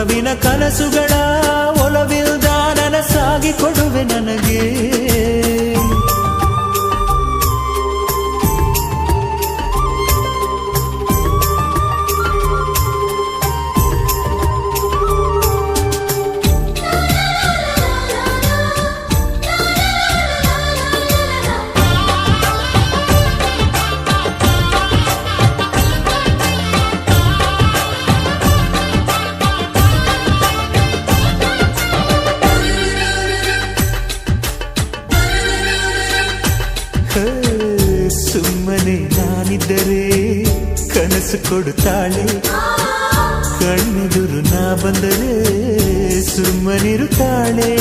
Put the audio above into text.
ಒಲವಿನ ಕನಸುಗಳ ಒಲವಿಲ್ದ ನನಸಾಗಿ ಕೊಡುವೆ ನನಗೆ. ಸುಮ್ಮನೆ ನಾನಿದ್ದರೆ ಕನಸು ಕೊಡುತ್ತಾಳೆ, ಕಣ್ಣೆದುರು ನಾ ಬಂದರೆ ಸುಮ್ಮನಿರುತ್ತಾಳೆ.